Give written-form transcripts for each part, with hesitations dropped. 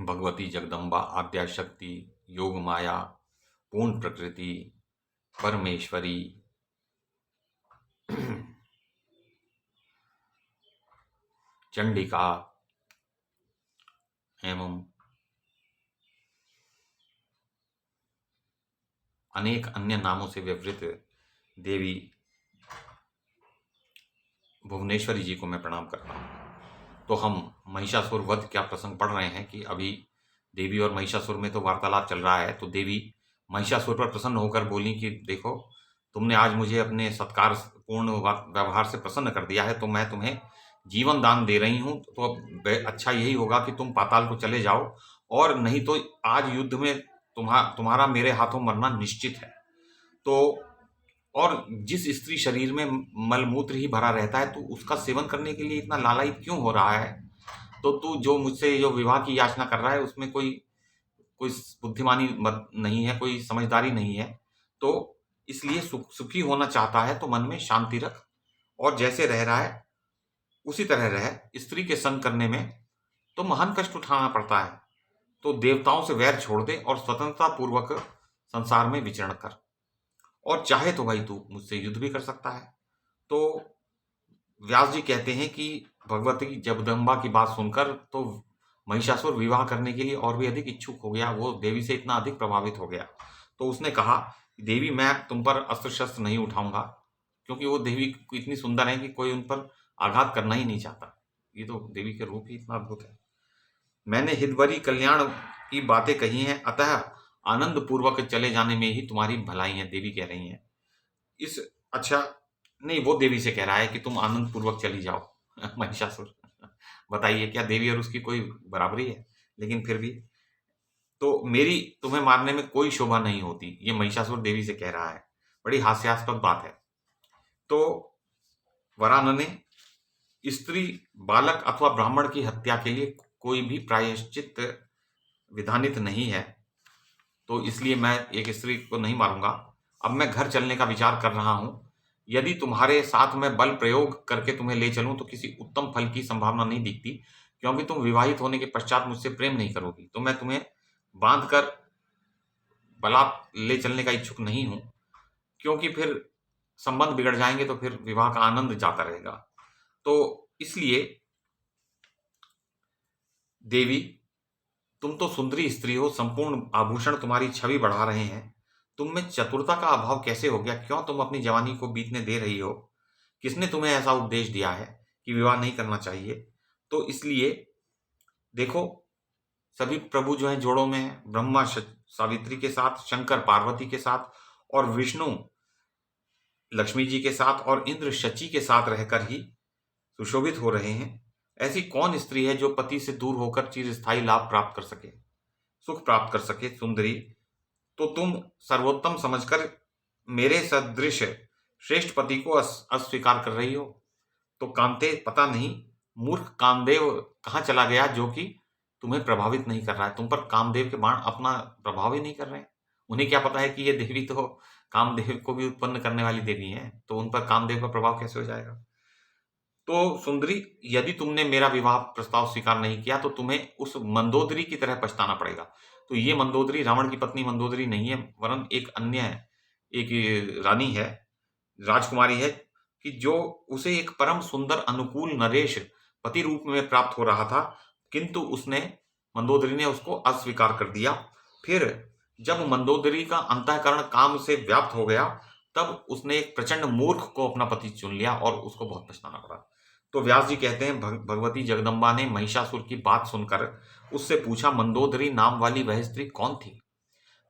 भगवती जगदम्बा आद्याशक्ति योग माया पूर्ण प्रकृति परमेश्वरी चंडिका एवं अनेक अन्य नामों से व्यवहृत देवी भुवनेश्वरी जी को मैं प्रणाम करता हूँ। तो हम महिषासुर वध क्या प्रसंग पढ़ रहे हैं कि अभी देवी और महिषासुर में तो वार्तालाप चल रहा है। तो देवी महिषासुर पर प्रसन्न होकर बोली कि देखो, तुमने आज मुझे अपने सत्कार पूर्ण व्यवहार से प्रसन्न कर दिया है, तो मैं तुम्हें जीवन दान दे रही हूँ। तो अब अच्छा यही होगा कि तुम पाताल को चले जाओ, और नहीं तो आज युद्ध में तुम्हारा मेरे हाथों मरना निश्चित है। तो और जिस स्त्री शरीर में मलमूत्र ही भरा रहता है, तो उसका सेवन करने के लिए इतना लालायित क्यों हो रहा है? तो तू जो मुझसे जो विवाह की याचना कर रहा है, उसमें कोई कोई बुद्धिमानी नहीं है, कोई समझदारी नहीं है। तो इसलिए सुखी होना चाहता है तो मन में शांति रख, और जैसे रह रहा है उसी तरह रह। स्त्री के संग करने में तो महान कष्ट उठाना पड़ता है। तो देवताओं से वैर छोड़ दे और स्वतंत्रता पूर्वक संसार में विचरण कर, और चाहे तो भाई तू मुझसे युद्ध भी कर सकता है। तो व्यास जी कहते हैं कि भगवती जगदम्बा की बात सुनकर तो महिषासुर विवाह करने के लिए और भी अधिक इच्छुक हो गया। वो देवी से इतना अधिक प्रभावित हो गया। तो उसने कहा, देवी मैं तुम पर अस्त्र शस्त्र नहीं उठाऊंगा, क्योंकि वो देवी इतनी सुंदर है कि कोई उन पर आघात करना ही नहीं चाहता। ये तो देवी के रूप ही इतना अद्भुत है। मैंने हितवरी कल्याण की बातें कही हैं, अतः आनंद पूर्वक चले जाने में ही तुम्हारी भलाई है, देवी कह रही हैं। इस अच्छा नहीं, वो देवी से कह रहा है कि तुम आनंद पूर्वक चली जाओ। महिषासुर, बताइए क्या देवी और उसकी कोई बराबरी है? लेकिन फिर भी तो मेरी तुम्हें मारने में कोई शोभा नहीं होती, ये महिषासुर देवी से कह रहा है। बड़ी हास्यास्पद बात है। तो वरानने, स्त्री, बालक अथवा ब्राह्मण की हत्या के लिए कोई भी प्रायश्चित विधानित नहीं है, तो इसलिए मैं एक स्त्री को नहीं मारूंगा। अब मैं घर चलने का विचार कर रहा हूं। यदि तुम्हारे साथ मैं बल प्रयोग करके तुम्हें ले चलूं तो किसी उत्तम फल की संभावना नहीं दिखती, क्योंकि तुम विवाहित होने के पश्चात मुझसे प्रेम नहीं करोगी। तो मैं तुम्हें बांधकर बलात् ले चलने का इच्छुक नहीं हूं, क्योंकि फिर संबंध बिगड़ जाएंगे, तो फिर विवाह का आनंद जाता रहेगा। तो इसलिए देवी, तुम तो सुंदरी स्त्री हो, संपूर्ण आभूषण तुम्हारी छवि बढ़ा रहे हैं। तुम में चतुरता का अभाव कैसे हो गया? क्यों तुम अपनी जवानी को बीतने दे रही हो? किसने तुम्हें ऐसा उपदेश दिया है कि विवाह नहीं करना चाहिए? तो इसलिए देखो, सभी प्रभु जो हैं जोड़ों में हैं, ब्रह्मा सावित्री के साथ, शंकर पार्वती के साथ, और विष्णु लक्ष्मी जी के साथ, और इंद्र शची के साथ रहकर ही सुशोभित हो रहे हैं। ऐसी कौन स्त्री है जो पति से दूर होकर चिरस्थायी लाभ प्राप्त कर सके, सुख प्राप्त कर सके? सुंदरी, तो तुम सर्वोत्तम समझकर मेरे सदृश श्रेष्ठ पति को अस्वीकार कर रही हो। तो कांते, पता नहीं मूर्ख कामदेव कहाँ चला गया, जो कि तुम्हें प्रभावित नहीं कर रहा है। तुम पर कामदेव के बाण अपना प्रभाव ही नहीं कर रहे हैं। उन्हें क्या पता है कि ये देवी तो कामदेव को भी उत्पन्न करने वाली देवी है, तो उन पर कामदेव का प्रभाव कैसे हो जाएगा? तो सुंदरी, यदि तुमने मेरा विवाह प्रस्ताव स्वीकार नहीं किया तो तुम्हें उस मंदोदरी की तरह पछताना पड़ेगा। तो ये मंदोदरी रावण की पत्नी मंदोदरी नहीं है, वरन एक अन्य एक रानी है, राजकुमारी है, कि जो उसे एक परम सुंदर अनुकूल नरेश पति रूप में प्राप्त हो रहा था, किंतु उसने मंदोदरी ने उसको अस्वीकार कर दिया। फिर जब मंदोदरी का अंतःकरण काम से व्याप्त हो गया, तब उसने एक प्रचंड मूर्ख को अपना पति चुन लिया, और उसको बहुत पछताना पड़ा। तो व्यास जी कहते हैं, भगवती जगदम्बा ने महिषासुर की बात सुनकर उससे पूछा, मंदोदरी नाम वाली वह स्त्री कौन थी?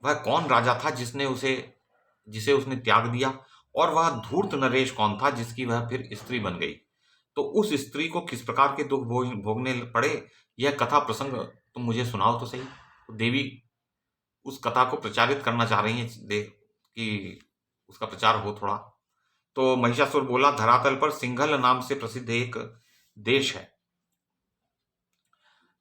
वह कौन राजा था जिसे उसने त्याग दिया? और वह धूर्त नरेश कौन था जिसकी वह फिर स्त्री बन गई? तो उस स्त्री को किस प्रकार के दुख भोगने पड़े, यह कथा प्रसंग तुम मुझे सुनाओ तो सही। तो देवी उस कथा को प्रचारित करना चाह रही हैं, देख कि उसका प्रचार हो थोड़ा। तो महिषासुर बोला, धरातल पर सिंघल नाम से प्रसिद्ध एक देश है।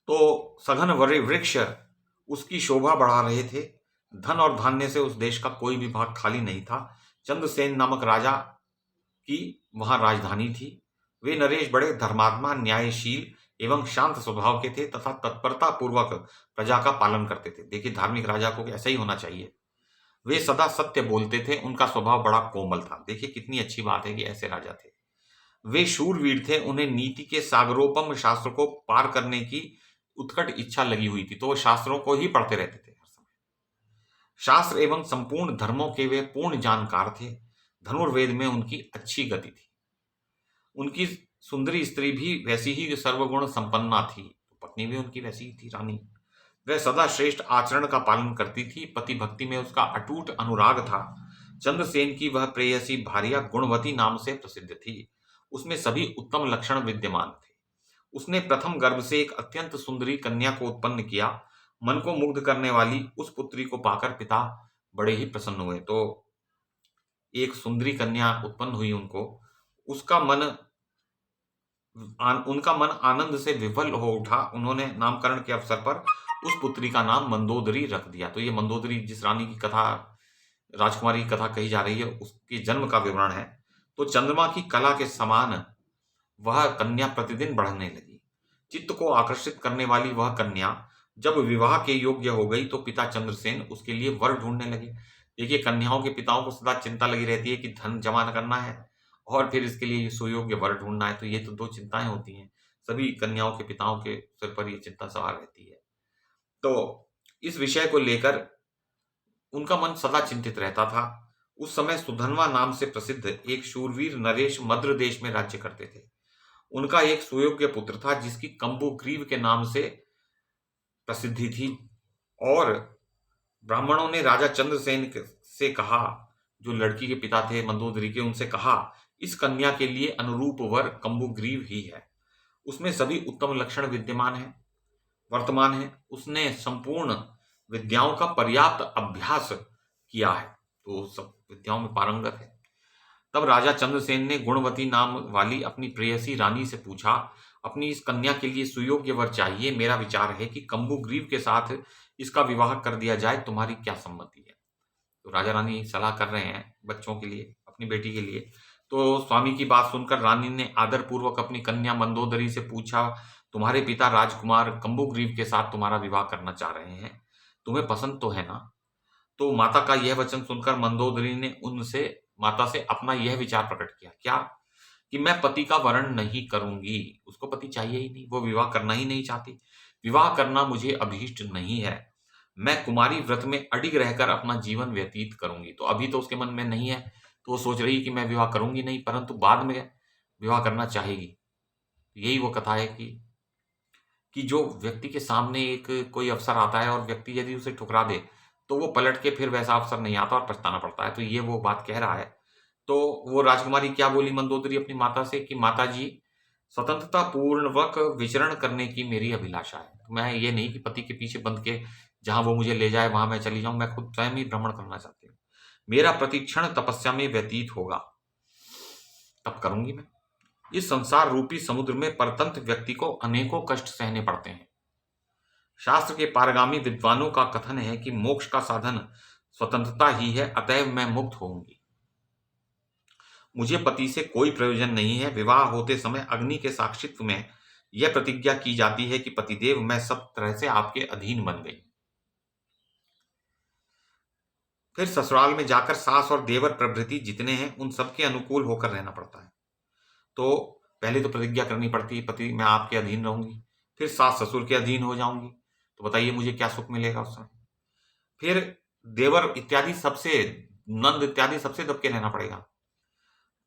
तो सघन वृक्ष उसकी शोभा बढ़ा रहे थे। धन और धान्य से उस देश का कोई भी भाग खाली नहीं था। चंद्रसेन नामक राजा की वहां राजधानी थी। वे नरेश बड़े धर्मात्मा, न्यायशील एवं शांत स्वभाव के थे तथा तत्परता पूर्वक प्रजा का पालन करते थे। देखिए, धार्मिक राजा को ऐसा ही होना चाहिए। वे सदा सत्य बोलते थे, उनका स्वभाव बड़ा कोमल था। देखिए, कितनी अच्छी बात है कि ऐसे राजा थे। वे शूरवीर थे, उन्हें नीति के सागरोपम शास्त्र को पार करने की उत्कट इच्छा लगी हुई थी, तो वो शास्त्रों को ही पढ़ते रहते थे हर समय। शास्त्र एवं संपूर्ण धर्मों के वे पूर्ण जानकार थे। धनुर्वेद में उनकी अच्छी गति थी। उनकी सुंदरी स्त्री भी वैसी ही सर्वगुण संपन्ना थी, पत्नी भी उनकी वैसी ही थी, रानी। वह सदा श्रेष्ठ आचरण का पालन करती थी, पति भक्ति में उसका अटूट अनुराग था। चंद्रसेन की वह प्रेयसी भार्या गुणवती नाम से प्रसिद्ध थी। उसमें सभी उत्तम लक्षण विद्यमान थे। उसने प्रथम गर्भ से एक अत्यंत सुंदरी कन्या को उत्पन्न किया। मन को मुग्ध करने वाली उस पुत्री को पाकर पिता बड़े ही प्रसन्न हुए। तो एक सुंदरी कन्या उत्पन्न हुई उनको, उनका मन आनंद से विह्वल हो उठा। उन्होंने नामकरण के अवसर पर उस पुत्री का नाम मंदोदरी रख दिया। तो ये मंदोदरी जिस रानी की कथा, राजकुमारी की कथा कही जा रही है, उसके जन्म का विवरण है। तो चंद्रमा की कला के समान वह कन्या प्रतिदिन बढ़ने लगी। चित्त को आकर्षित करने वाली वह कन्या जब विवाह के योग्य हो गई तो पिता चंद्रसेन उसके लिए वर ढूंढने लगे। देखिए, कन्याओं के पिताओं को सदा चिंता लगी रहती है कि धन जमा करना है और फिर इसके लिए सुयोग्य वर ढूंढना है। तो ये तो दो चिंताएं होती हैं, सभी कन्याओं के पिताओं के सिर पर ये चिंता सवार रहती है। तो इस विषय को लेकर उनका मन सदा चिंतित रहता था। उस समय सुधन्वा नाम से प्रसिद्ध एक शूरवीर नरेश मद्र देश में राज्य करते थे। उनका एक सुयोग्य पुत्र था जिसकी कंबुग्रीव के नाम से प्रसिद्धि थी। और ब्राह्मणों ने राजा चंद्रसेन से कहा, जो लड़की के पिता थे मंदोदरी के, उनसे कहा, इस कन्या के लिए अनुरूप वर कंबुग्रीव ही है। उसमें सभी उत्तम लक्षण वर्तमान है। उसने संपूर्ण विद्याओं का पर्याप्त अभ्यास किया है, तो सब विद्याओं में पारंगत है। तब राजा चंद्रसेन ने गुणवती नाम वाली अपनी प्रेयसी रानी से पूछा, अपनी इस कन्या के लिए सुयोग्य वर चाहिए। मेरा विचार है कि कंबुग्रीव के साथ इसका विवाह कर दिया जाए, तुम्हारी क्या सम्मति है? तो राजा रानी सलाह कर रहे हैं बच्चों के लिए, अपनी बेटी के लिए। तो स्वामी की बात सुनकर रानी ने आदर पूर्वक अपनी कन्या मंदोदरी से पूछा, तुम्हारे पिता राजकुमार कंबुग्रीव के साथ तुम्हारा विवाह करना चाह रहे हैं, तुम्हें पसंद तो है ना? तो माता का यह वचन सुनकर मंदोदरी ने माता से अपना यह विचार प्रकट किया, क्या? कि मैं पति का वरण नहीं करूंगी। उसको पति चाहिए ही नहीं, वो विवाह करना ही नहीं चाहती। विवाह करना मुझे अभीष्ट नहीं है। मैं कुमारी व्रत में अडिग रहकर अपना जीवन व्यतीत करूंगी। तो अभी तो उसके मन में नहीं है, तो वो सोच रही कि मैं विवाह करूंगी नहीं, परंतु बाद में विवाह करना चाहेगी। यही वो कथा है कि जो व्यक्ति के सामने एक कोई अवसर आता है और व्यक्ति यदि उसे ठुकरा दे तो वो पलट के फिर वैसा अवसर नहीं आता और पछताना पड़ता है। तो ये वो बात कह रहा है। तो वो राजकुमारी क्या बोली मंदोदरी अपनी माता से कि माता जी, स्वतंत्रता पूर्वक विचरण करने की मेरी अभिलाषा है। तो मैं ये नहीं कि पति के पीछे बंध के जहां वो मुझे ले जाए वहां मैं चली जाऊं, मैं खुद स्वयं ही भ्रमण करना चाहती हूँ। मेरा प्रतिक्षण तपस्या में व्यतीत होगा, तब करूंगी मैं। इस संसार रूपी समुद्र में परतंत्र व्यक्ति को अनेकों कष्ट सहने पड़ते हैं। शास्त्र के पारगामी विद्वानों का कथन है कि मोक्ष का साधन स्वतंत्रता ही है, अतएव मैं मुक्त होऊंगी। मुझे पति से कोई प्रयोजन नहीं है। विवाह होते समय अग्नि के साक्षित्व में यह प्रतिज्ञा की जाती है कि पतिदेव, मैं सब तरह से आपके अधीन बन गई। फिर ससुराल में जाकर सास और देवर प्रभृति जितने हैं उन सबके अनुकूल होकर रहना पड़ता है। तो पहले तो प्रतिज्ञा करनी पड़ती है, पति मैं आपके अधीन रहूंगी, फिर सास ससुर के अधीन हो जाऊंगी। तो बताइए मुझे क्या सुख मिलेगा उस समय। फिर देवर इत्यादि सबसे, नंद इत्यादि सबसे दब के रहना पड़ेगा।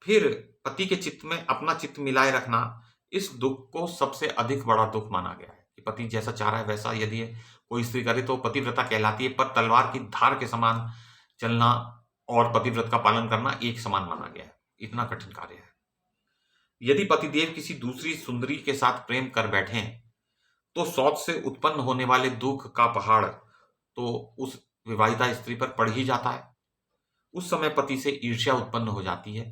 फिर पति के चित्त में अपना चित्त मिलाए रखना, इस दुख को सबसे अधिक बड़ा दुख माना गया है कि पति जैसा चाह रहा है वैसा यदि कोई स्त्री करे तो पतिव्रता कहलाती है, पर तलवार की धार के समान चलना और पतिव्रत का पालन करना एक समान माना गया है। इतना कठिन कार्य है। यदि पतिदेव किसी दूसरी सुंदरी के साथ प्रेम कर बैठे तो शौच से उत्पन्न होने वाले दुख का पहाड़ तो उस विवाहिता स्त्री पर पड़ ही जाता है। उस समय पति से ईर्ष्या उत्पन्न हो जाती है।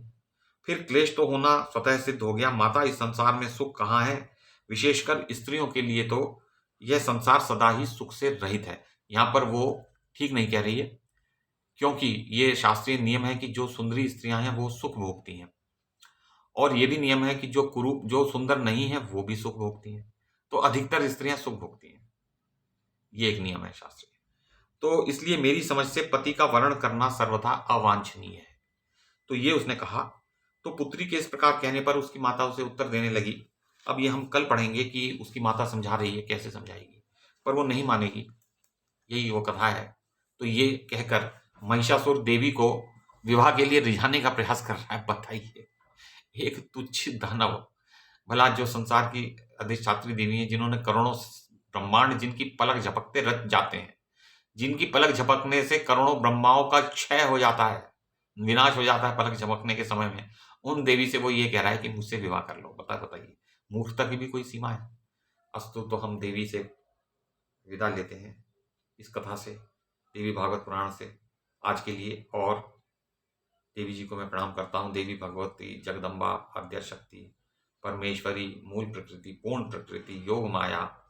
फिर क्लेश तो होना स्वतः सिद्ध हो गया। माता, इस संसार में सुख कहाँ है? विशेषकर स्त्रियों के लिए तो यह संसार सदा ही सुख से रहित है। यहां पर वो ठीक नहीं कह रही है, क्योंकि ये शास्त्रीय नियम है कि जो सुंदरी स्त्रियां हैं वो सुख भोगती हैं, और ये भी नियम है कि जो सुंदर नहीं है वो भी सुख भोगती हैं। तो अधिकतर स्त्रियां सुख भोगती हैं। ये एक नियम है शास्त्रीय। तो इसलिए मेरी समझ से पति का वर्ण करना सर्वथा अवांछनीय है। तो ये उसने कहा। तो पुत्री के इस प्रकार कहने पर उसकी माता उसे उत्तर देने लगी। अब ये हम कल पढ़ेंगे कि उसकी माता समझा रही है, कैसे समझाएगी, पर वो नहीं मानेगी। यही वो कथा है। तो ये कहकर महिषासुर देवी को विवाह के लिए रिझाने का प्रयास कर रहा है। बताइए, एक तुच्छ दानव, भला जो संसार की अधिष्ठात्री देवी है, जिन्होंने करोड़ों ब्रह्मांड, जिनकी पलक झपकते रच जाते हैं, जिनकी पलक झपकने से करोड़ों ब्रह्माओं का क्षय हो जाता है, विनाश हो जाता है पलक झपकने के समय में, उन देवी से वो ये कह रहा है कि मुझसे विवाह कर लो। बताइए, मूर्खता की भी कोई सीमा है। अस्तु, तो हम देवी से विदा लेते हैं इस कथा से, देवी भागवत पुराण से आज के लिए। और देवी जी को मैं प्रणाम करता हूँ। देवी भगवती, जगदम्बा, आद्या शक्ति, परमेश्वरी, मूल प्रकृति, पूर्ण प्रकृति, योग माया,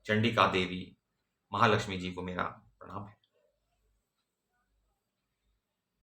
चंडिका देवी, महालक्ष्मी जी को मेरा प्रणाम है।